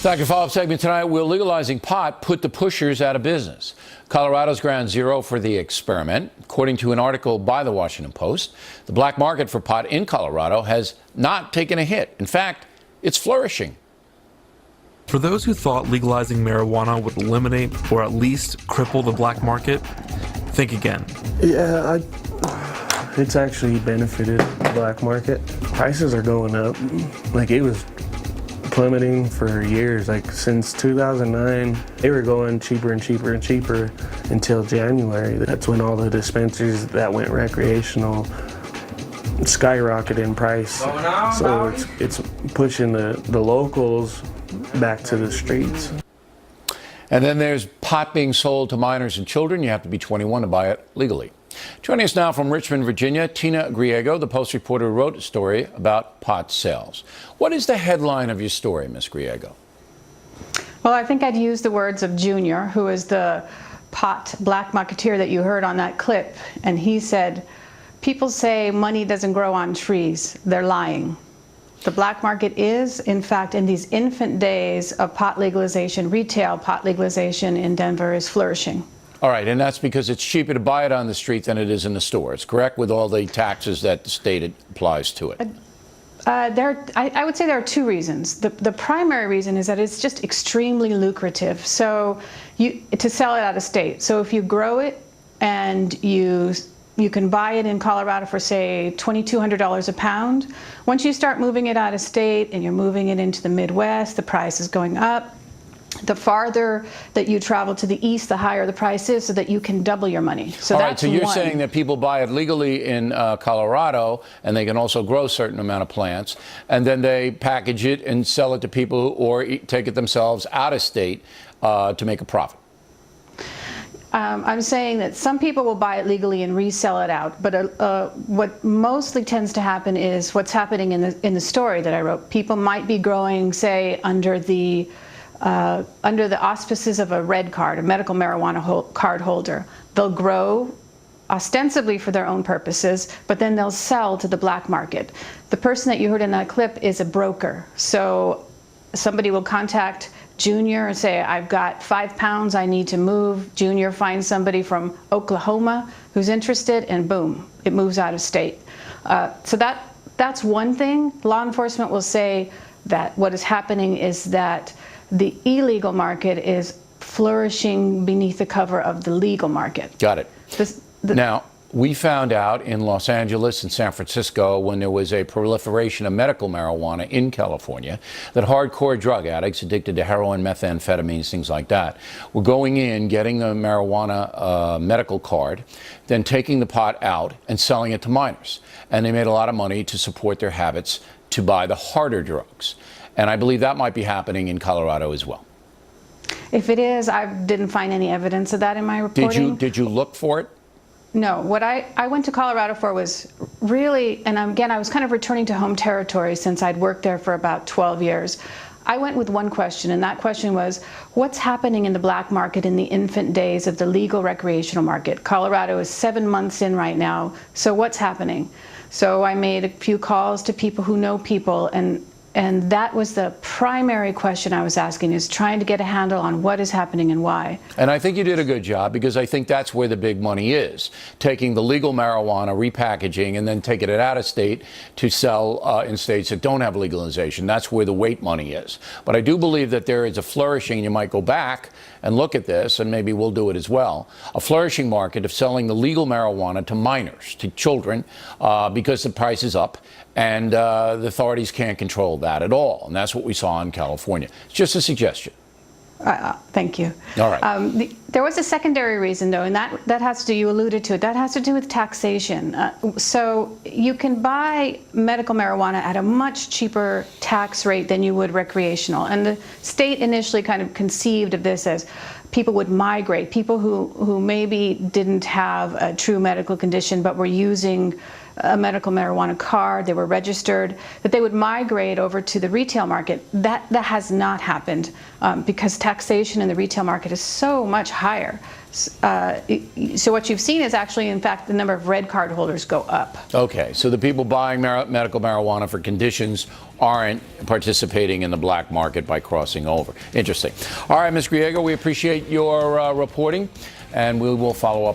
Doctor, follow-up segment tonight. Will legalizing pot put the pushers out of business? Colorado's ground zero for the experiment. According to an article by the Washington Post, the black market for pot in Colorado has not taken a hit. In fact, it's flourishing. For those who thought legalizing marijuana would eliminate or at least cripple the black market, think again. Yeah, it's actually benefited the black market. Prices are going up. Like, it was plummeting for years. Like, since 2009, they were going cheaper and cheaper and cheaper until January. That's when all the dispensaries that went recreational skyrocketed in price. So it's pushing the locals back to the streets. And then there's pot being sold to minors and children. You have to be 21 to buy it legally. Joining us now from Richmond, Virginia, Tina Griego, the Post reporter who wrote a story about pot sales. What is the headline of your story, Ms. Griego? Well, I think I'd use the words of Junior, who is the pot black marketeer that you heard on that clip. And he said, people say money doesn't grow on trees. They're lying. The black market is, in fact, in these infant days of pot legalization, retail pot legalization in Denver is flourishing. All right, and that's because it's cheaper to buy it on the street than it is in the stores, correct, with all the taxes that the state applies to it? I would say there are two reasons. The primary reason is that it's just extremely lucrative to sell it out of state. So if you grow it and you can buy it in Colorado for, say, $2,200 a pound. Once you start moving it out of state and you're moving it into the Midwest, the price is going up. The farther that you travel to the east, the higher the price is, so that you can double your money. So all right, that's so you're one. saying that people buy it legally in Colorado, and they can also grow a certain amount of plants, and then they package it and sell it to people or take it themselves out of state to make a profit. I'm saying that some people will buy it legally and resell it out, but what mostly tends to happen is what's happening in the story that I wrote. People might be growing, say, under the auspices of a red card, a medical marijuana card holder. They'll grow ostensibly for their own purposes, but then they'll sell to the black market. The person that you heard in that clip is a broker. So somebody will contact Junior and say, I've got 5 pounds, I need to move. Junior finds somebody from Oklahoma who's interested, and boom, it moves out of state. So that's one thing. Law enforcement will say that what is happening is that the illegal market is flourishing beneath the cover of the legal market. Got it. Now, we found out in Los Angeles and San Francisco, when there was a proliferation of medical marijuana in California, that hardcore drug addicts addicted to heroin, methamphetamines, things like that, were going in, getting the marijuana medical card, then taking the pot out and selling it to minors. And they made a lot of money to support their habits to buy the harder drugs. And I believe that might be happening in Colorado as well. If it is, I didn't find any evidence of that in my reporting. Did you look for it? No. What I went to Colorado for was really, and again, I was kind of returning to home territory since I'd worked there for about 12 years. I went with one question, and that question was, what's happening in the black market in the infant days of the legal recreational market? Colorado is 7 months in right now, so what's happening? So I made a few calls to people who know people, and that was the primary question I was asking, is trying to get a handle on what is happening and why. And I think you did a good job, because I think that's where the big money is. Taking the legal marijuana, repackaging, and then taking it out of state to sell in states that don't have legalization. That's where the weight money is. But I do believe that there is a flourishing, you might go back and look at this, and maybe we'll do it as well, a flourishing market of selling the legal marijuana to minors, to children, because the price is up. And the authorities can't control that at all. And that's what we saw in California. It's just a suggestion. Thank you. All right. There was a secondary reason, though, and that has to do, you alluded to it, that has to do with taxation. So you can buy medical marijuana at a much cheaper tax rate than you would recreational. And the state initially kind of conceived of this as people would migrate, people who maybe didn't have a true medical condition but were using a medical marijuana card, they were registered, that they would migrate over to the retail market. That has not happened because taxation in the retail market is so much higher. So what you've seen is actually, in fact, the number of red card holders go up. Okay, so the people buying medical marijuana for conditions aren't participating in the black market by crossing over. Interesting. All right, Ms. Griego, we appreciate your reporting, and we will follow up